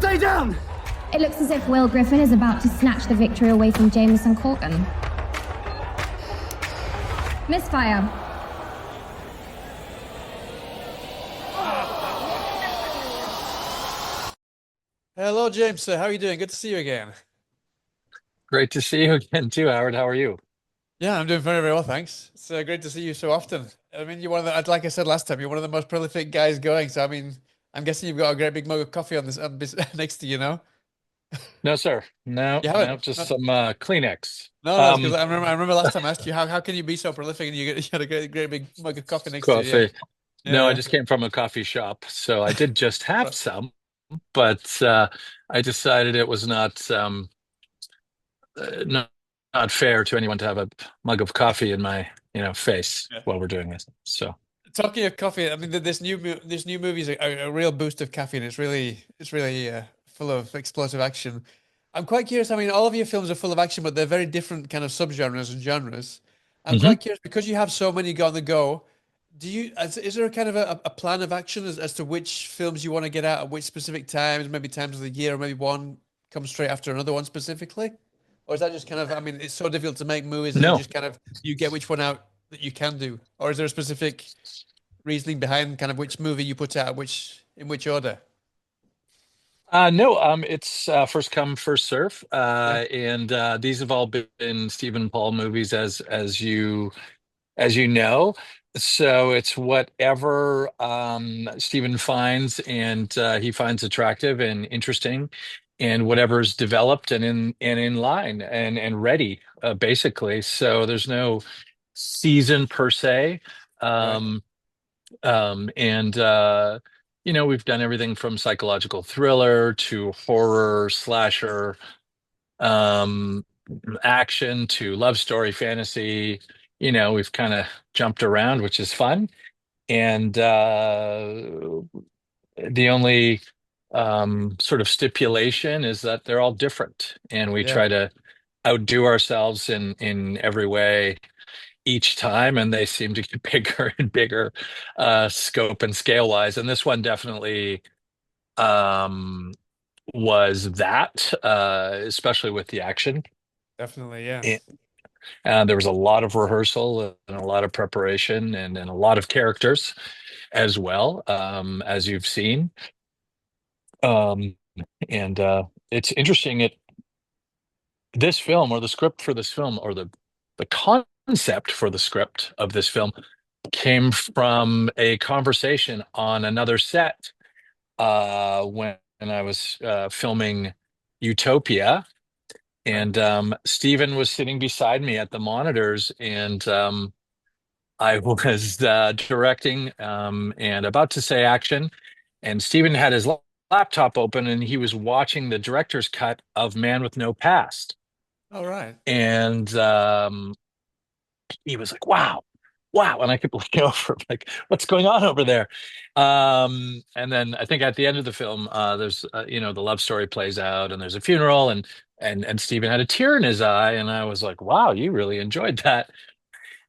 Stay down! It looks as if Will Griffin is about to snatch the victory away from Jameson Corgan. Misfire. Hello, James. How are you doing? Good to see you again. Great to see you again too, Howard. How are you? Yeah, I'm doing very, very well, thanks. It's great to see you so often. I mean, you're one of the, like I said last time, you're one of the most prolific guys going. So, I mean, I'm guessing you've got a great big mug of coffee next to you now. No, sir. No, You no, haven't? just No, some Kleenex. no, that's because Um, I remember last time I asked you how can you be so prolific and you had a great big mug of coffee next to you. Yeah, Coffee. No, I yeah, just came from a coffee shop, so I did just have right. some, but I decided it was not fair to anyone to have a mug of coffee in my, face Yeah. while we're doing this. So, Talking of coffee, I mean, this new movie is a real boost of caffeine. It's really full of explosive action. I'm quite curious. I mean, all of your films are full of action, but they're very different kind of subgenres and genres. I'm mhm. quite curious because you have so many on the go. Is there a kind of a plan of action as to which films you want to get out at which specific times, maybe times of the year, or maybe one comes straight after another one specifically? Or is that just kind of, I mean, it's so difficult to make movies that No. you get which one out that you can do? Or is there a specific reasoning behind kind of which movie you put out, in which order? No, it's first come, first serve. Yeah. And these have all been Stephen Paul movies as you know. So it's whatever Stephen finds and he finds attractive and interesting, and whatever's developed and in line and ready, basically. So there's no season per se. Right. Um, and we've done everything from psychological thriller to horror, slasher, um, action to love story, fantasy. We've kind of jumped around, which is fun. And the only sort of stipulation is that they're all different, and we Yeah. try to outdo ourselves in every way each time, and they seem to get bigger and bigger, scope and scale wise. And this one definitely um, was that, especially with the action. Definitely. Yeah. There was a lot of rehearsal and a lot of preparation and a lot of characters as well, as you've seen. Um, and it's interesting. This film, or the script for this film, or the concept for the script of this film, came from a conversation on another set when I was filming Utopia. Right. And Stephen was sitting beside me at the monitors, and I was directing and about to say action. And Stephen had his laptop open, and he was watching the director's cut of Man with No Past. All right. And he was like, "Wow, wow!" And I kept looking over, like, "What's going on over there?" And then I think at the end of the film, there's the love story plays out, and there's a funeral, and Stephen had a tear in his eye, and I was like, "Wow, you really enjoyed that."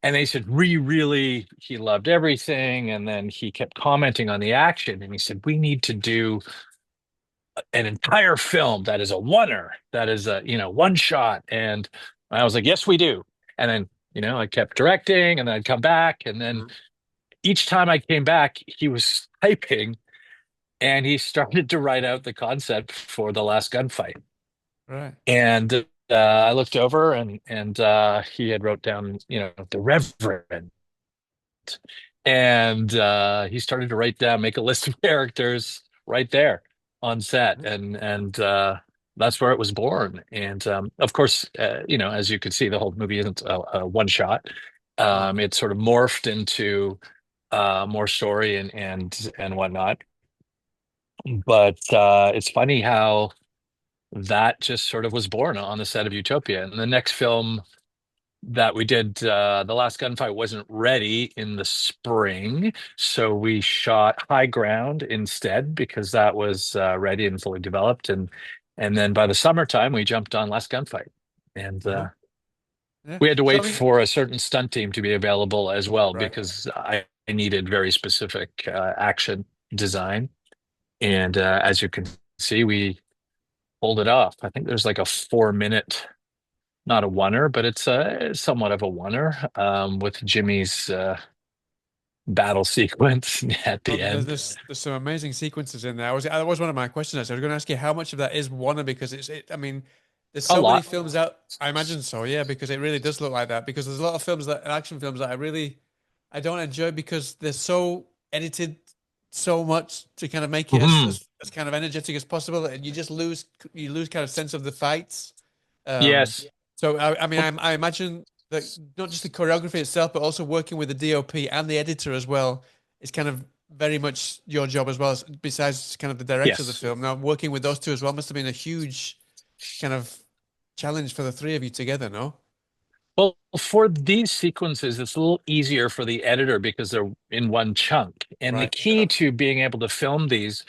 And they said, he loved everything, and then he kept commenting on the action, and he said, "We need to do an entire film that is a oneer, that is a one shot." And I was like, "Yes, we do." And then I kept directing, and then I'd come back, and then Mhm. each time I came back, he was typing, and he started to write out the concept for the Last Gunfight. Right. And I looked over, and he had wrote down the Reverend, and he started to write down, make a list of characters right there on set, and that's where it was born. And of course, as you can see, the whole movie isn't a one shot. No. It sort of morphed into more story and whatnot. But it's funny how that just sort of was born on the set of Utopia. And the next film that we did, The Last Gunfight, wasn't ready in the spring, so we shot High Ground instead because that was ready and fully developed. And then by the summertime, we jumped on Last Gunfight, and Uh-huh. Yeah. we had to So I wait mean, for a certain stunt team to be available as well right. because I needed very specific action design. And as you can see, we pulled it off. I think there's like a 4 minute, not a oneer, but it's a somewhat of a oneer, with Jimmy's battle sequence at Oh, the end. there's some amazing sequences in there. That was one of my questions. Actually. I was going to ask you how much of that is Warner because I mean, there's A so many lot. films out. I imagine so, yeah, because it really does look like that. Because there's a lot of films that action films that I don't enjoy because they're so edited so much to kind of make it Mhm. as kind of energetic as possible, and you lose kind of sense of the fights. Um, Yes. so I mean, Well, I imagine that not just the choreography itself, but also working with the DOP and the editor as well is kind of very much your job as well, besides kind of the director of the yes. film. Now, working with those two as well must have been a huge kind of challenge for the three of you together, no? Well, for these sequences, it's a little easier for the editor because they're in one chunk. And the Right. key to being able to film these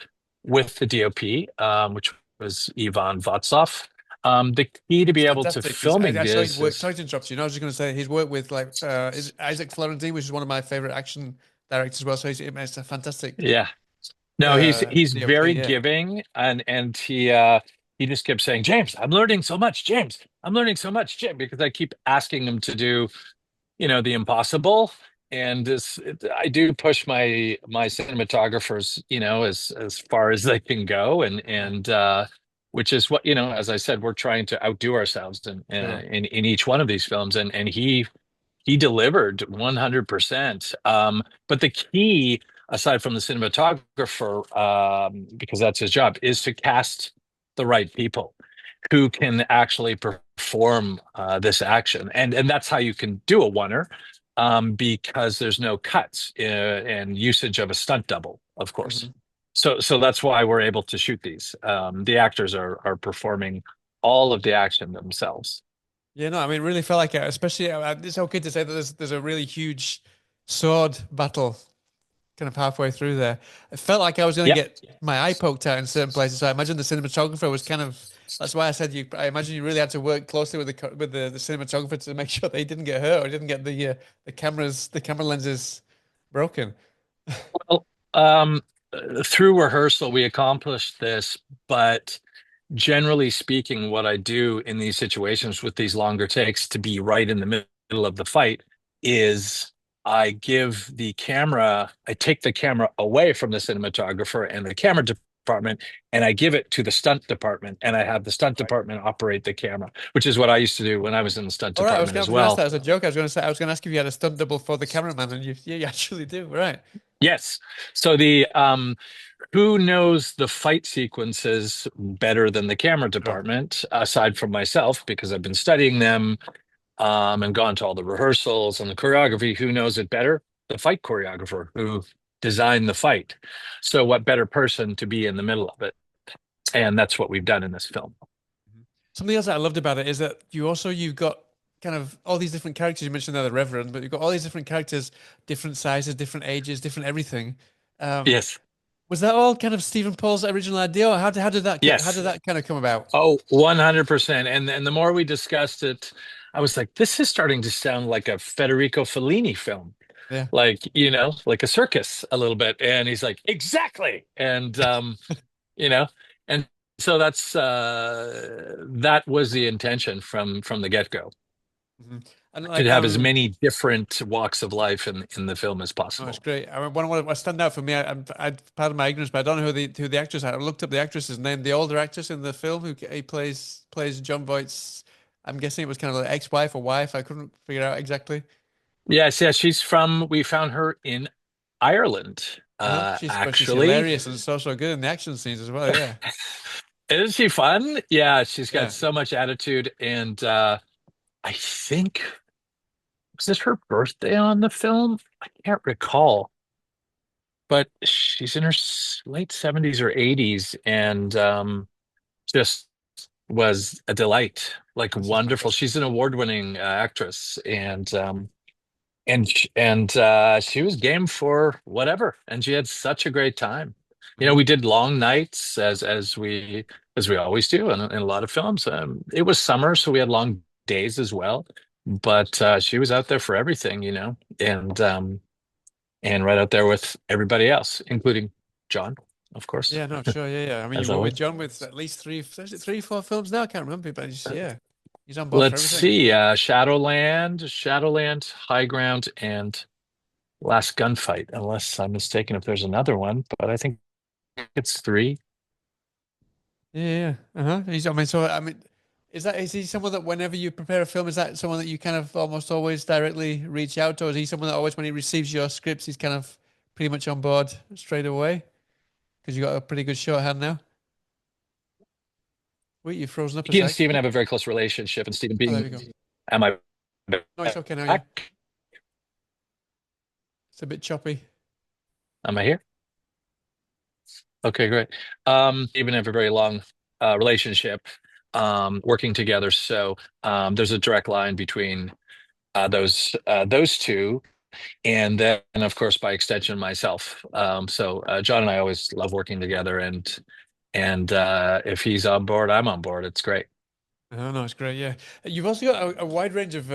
with the DOP, which was Ivan Vatsov, the key to He's be able to fantastic. filming I saw his this work. is, Sorry to interrupt you. No, I was just going to say his work with like is Isaac Florentine, which is one of my favorite action directors as well. So it's a fantastic yeah. No, he's DOP. very Yeah, giving, and he just kept saying, James, I'm learning so much, James, I'm learning so much, James, because I keep asking him to do, the impossible. And I do push my cinematographers, as far as they can go, and which is what, as I said, we're trying to outdo ourselves sure. in each one of these films, and he delivered 100%. But the key, aside from the cinematographer, because that's his job, is to cast the right people who can actually perform this action, and that's how you can do a oneer, because there's no cuts and usage of a stunt double, of course. Mhm. So that's why we're able to shoot these. The actors are performing all of the action themselves. Yeah, no, I mean, it really felt like it, especially it's okay to say that there's a really huge sword battle kind of halfway through there. It felt like I was going to Yeah. get my eye poked out in certain places. So I imagine the cinematographer was kind of. That's why I said you. I imagine you really had to work closely with the cinematographer to make sure they didn't get hurt or didn't get the camera lenses broken. Well, um, through rehearsal, we accomplished this, but generally speaking, what I do in these situations with these longer takes to be right in the middle of the fight is I take the camera away from the cinematographer and the camera department, and I give it to the stunt department, and I have the stunt Right. department operate the camera, which is what I used to do when I was in the stunt All right, department I as was going to ask well. that as a joke. I was going to ask if you had a stunt double for the cameraman, and yeah, you actually do. Right. Yes. So the who knows the fight sequences better than the camera Sure. department, aside from myself, because I've been studying them, and gone to all the rehearsals and the choreography. Who knows it better? The fight choreographer who designed the fight. So what better person to be in the middle of it? And that's what we've done in this film. Mhm. Something else that I loved about it is that you've got kind of all these different characters. You mentioned there the Reverend, but you've got all these different characters, different sizes, different ages, different everything. Um, Yes. was that all kind of Stephen Paul's original idea, or how Yes. did that kind of come about? Oh, 100%. And the more we discussed it, I was like, this is starting to sound like a Federico Fellini film. Yeah. Like, like a circus a little bit. And he's like, exactly. And you know, and so that was the intention from the get-go, Mhm. And to like have as many different walks of life in the film as oh, it's possible. great. I mean, one of what stand out for me. I pardon my ignorance, but I don't know who the actress. I looked up the actress's name. The older actress in the film who he plays Jon Voight's. I'm guessing it was kind of like ex-wife or wife. I couldn't figure out exactly. Yes, yeah, we found her in Ireland, Uh-huh. She's actually. hilarious and so good in the action scenes as well. Yeah, Isn't she fun? Yeah, she's got yeah. so much attitude. And I think, was it her birthday on the film? I can't recall, but she's in her late 70s or 80s, and just was a delight, like She's wonderful. fantastic. She's an award-winning actress, she was game for whatever, and she had such a great time. Mhm. We did long nights, as we always do in a lot of films. It was summer, so we had long days as well. But she was out there for everything, and right out there with everybody else, including John. of course, Yeah, no, sure, yeah. I mean, as you've worked with always. John with at least three, is it 3, 4 films now? I can't remember, but yeah, he's on board for Let's everything. see, Shadowland, High Ground, and Last Gunfight, unless I'm mistaken if there's another one, but I think it's three. Yeah. He's, I mean, is he someone that whenever you prepare a film, is that someone that you kind of almost always directly reach out to? Or is he someone that always, when he receives your scripts, he's kind of pretty much on board straight away? Because you got a pretty good shorthand now. Wait, you've frozen up a He and sec. Stephen have a very close relationship, and Stephen Oh, there being, we go. am I No, it's okay now. Yeah, back? it's a bit choppy. Am I here? Okay, great. Stephen have a very long relationship, working together. So there's a direct line between those two, and then of course by extension myself. So John and I always love working together, and if he's on board, I'm on board. It's great. Oh, no, it's great. Yeah, you've also got a wide range of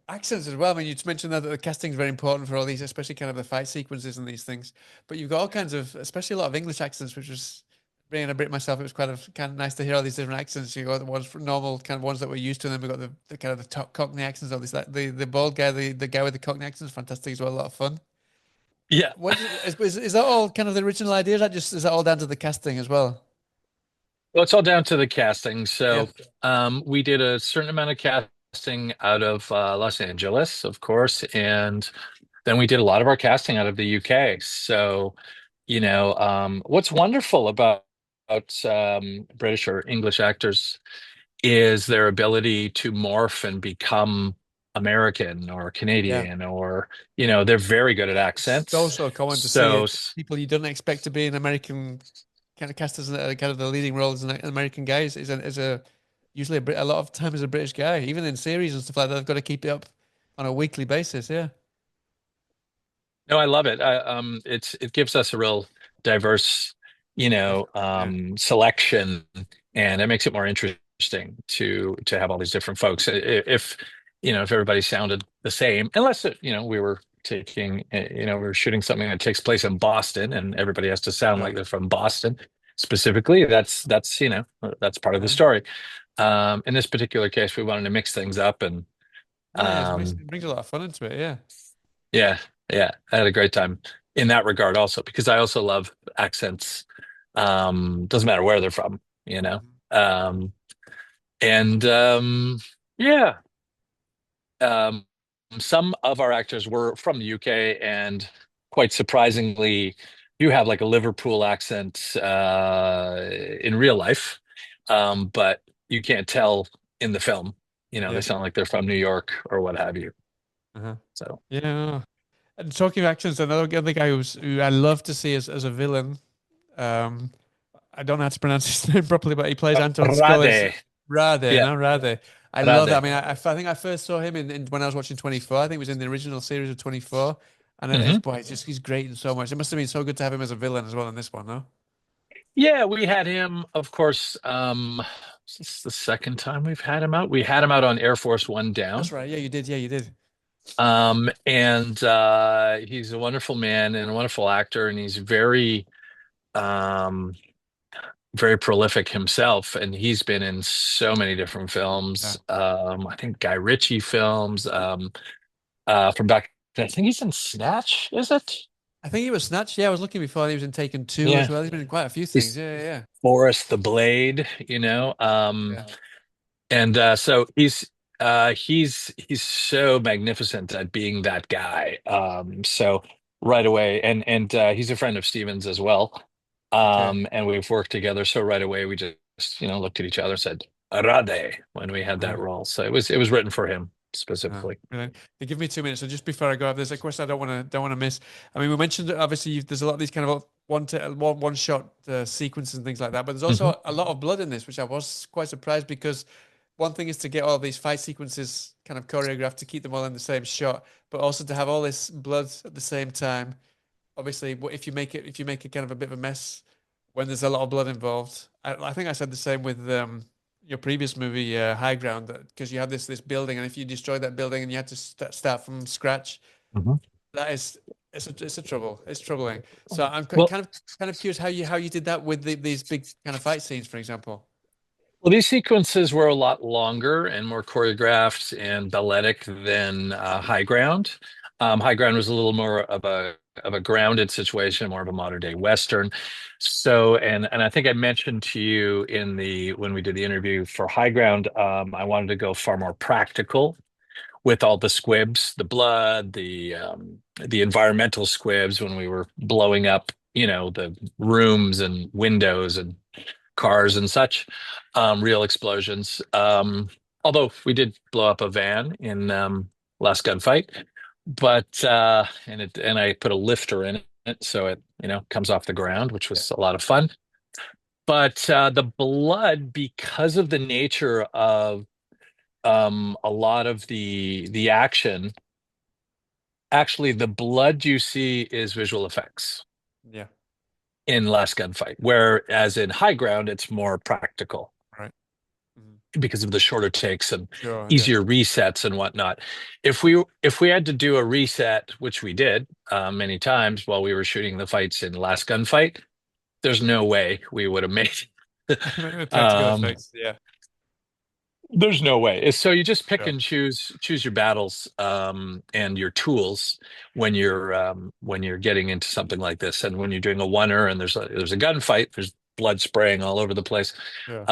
accents as well. I mean, you just mentioned that the casting is very important for all these, especially kind of the fight sequences and these things. But you've got all kinds of, especially a lot of English accents, which was being a Brit myself. It was kind of nice to hear all these different accents. You got the ones for normal kind of ones that we're used to, and then we got the kind of the top Cockney accents. All this, like the bald guy, the guy with the Cockney accent is fantastic as well. A lot of fun. Yeah. Is that all kind of the original idea? Is that all down to the casting as well? Well, it's all down to the casting. Yeah. So we did a certain amount of casting out of Los Angeles, of course, and then we did a lot of our casting out of the UK. So, what's wonderful about British or English actors is their ability to morph and become American or Yeah. Canadian, or, they're very good at It's so accents. so common to see So, it. People you don't expect to be an American kind of cast as kind of the leading role as an American guy is usually a lot of time as a British guy, even in series and stuff like that. They've got to keep it up on a weekly basis. Yeah, no, I love it. It gives us a real diverse, definitely. Yeah, selection, and it makes it more interesting to have all these different folks. If everybody sounded the same, unless we were we were shooting something that takes place in Boston, and everybody has to sound sure. like they're from Boston specifically. That's part of the Uh-huh. story. In this particular case, we wanted to mix things up, and No, yeah, um, it brings a lot of fun into it. Yeah. yeah, yeah, I had a great time in that regard also because I also love accents. Doesn't matter where they're from, you know. Mhm. Um, and yeah, um, some of our actors were from the UK, and quite surprisingly, you have like a Liverpool accent in real life, but you can't tell in the film. They Yeah. sound like they're from New York or what have you. Uh-huh. So. Yeah. No. And talking of accents, another other guy who I love to see as a villain. Um, I don't know how to pronounce his name properly, but he plays Anton Scully's Rade. Rade, Yeah, no Rade. I love that. I Rade. mean, I think I first saw him in when I was watching 24. I think it was in the original series of 24. And it's hmm boy, he's great in so much. It must have been so good to have him as a villain as well in this one, no? Yeah, we had him, of course. This is the second time we've had him out. We had him out on Air Force One That's Down. right. Yeah, you did. Yeah, you did. And he's a wonderful man and a wonderful actor, and he's um, very prolific himself. And he's been in so many different Yeah. films. I think Guy Ritchie films. From back, I think he's in Snatch, is it? I think he was Snatched. Yeah, I was looking before. He was in Taken 2 as Yeah, well. He's been in quite a few things. he's Yeah. Forrest the Blade, you know. Yeah. And so he's so magnificent at being that guy. So right away, and he's a friend of Steven's as well. Okay. And we've worked together. So right away, we just looked at each other, and said "Arade" when we had Uh-huh. that role. So it was written for him specifically. Brilliant. They give me 2 minutes. So just before I go, there's a question I don't want to miss. I mean, we mentioned that obviously there's a lot of these kind of one shot sequences and things like that, but there's hmm also a lot of blood in this, which I was quite surprised because one thing is to get all these fight sequences kind of choreographed to keep them all in the same shot, but also to have all this blood at the same time. Obviously, if you make it kind of a bit of a mess when there's a lot of blood involved. I think I said the same with your previous movie, High Ground, because you have this building, and if you destroy that building and you have to start from scratch, hmm that is It's a trouble. It's troubling. So I'm Well, kind of curious how you did that with these big kind of fight scenes, for example. well, these sequences were a lot longer and more choreographed and balletic than High Ground. High Ground was a little more of a grounded situation, more of a modern day Western. So, and I think I mentioned to you in the when we did the interview for High Ground, I wanted to go far more practical with all the squibs, the blood, the environmental squibs when we were blowing up, the rooms and windows and cars and such, real explosions. Although we did blow up a van in Last Gunfight, but and I put a lifter in it so it comes off the ground, which Yeah. was a lot of fun. But the blood, because of the nature of a lot of the action, actually the blood you see is visual effects Yeah. in Last Gunfight, whereas in High Ground it's more practical Right. Mhm. because of the shorter takes and Sure. Yeah. easier resets and whatnot. If we had to do a reset, which we did many times while we were shooting the fights in Last Gunfight, there's no way we would have made Practical um, effects. Yeah. there's no way. So you just pick Sure. and choose your battles and your tools when you're getting into something like this. And when you're doing a oneer and there's a gunfight, there's blood spraying all over the place. Sure.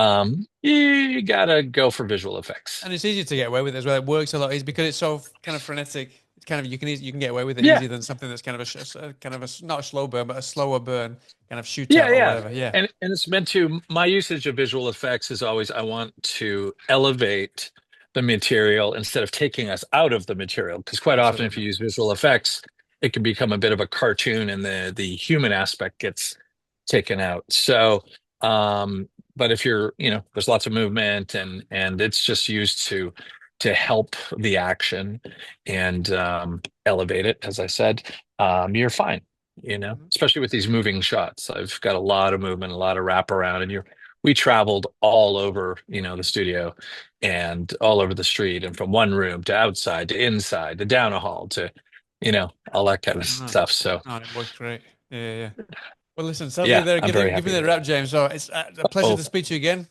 You gotta go for visual effects. And it's easier to get away with it as well. It works a lot easier because it's so kind of frenetic. It's kind of you can get away with it Yeah, easier than something that's kind of not a slow burn, but a slower burn, kind of yeah, shootout or yeah. whatever. Yeah. And it's meant to. My usage of visual effects is always I want to elevate the material instead of taking us out of the material. Because quite often, if Absolutely. you use visual effects, it can become a bit of a cartoon, and the human aspect gets taken out. So, but if there's lots of movement, and it's just used to help the action and elevate it, as I said, you're fine. Mhm. Especially with these moving shots. I've got a lot of movement, a lot of wraparound, and we traveled all over, the studio and all over the street, and from one room to outside to inside to down a hall to, all that kind of No, stuff. So no, it works great. Yeah, yeah. Yeah. Well, listen, sadly, yeah, they're I'm very giving happy me the with it. wrap, James. So it's a pleasure Oh, to speak to you again.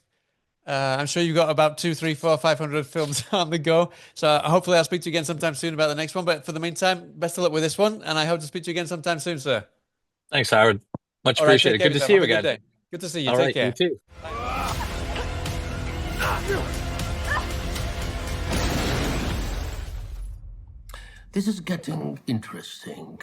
I'm sure you've got about 2, 3, 4, 500 films on the go. So hopefully I'll speak to you again sometime soon about the next one. But for the meantime, best of luck with this one, and I hope to speak to you again sometime soon, sir. thanks, Howard. Much All right, take appreciated. care of Good to yourself. see Have you a good again. day. Good to see you. All Take right, you care. too. This is getting interesting.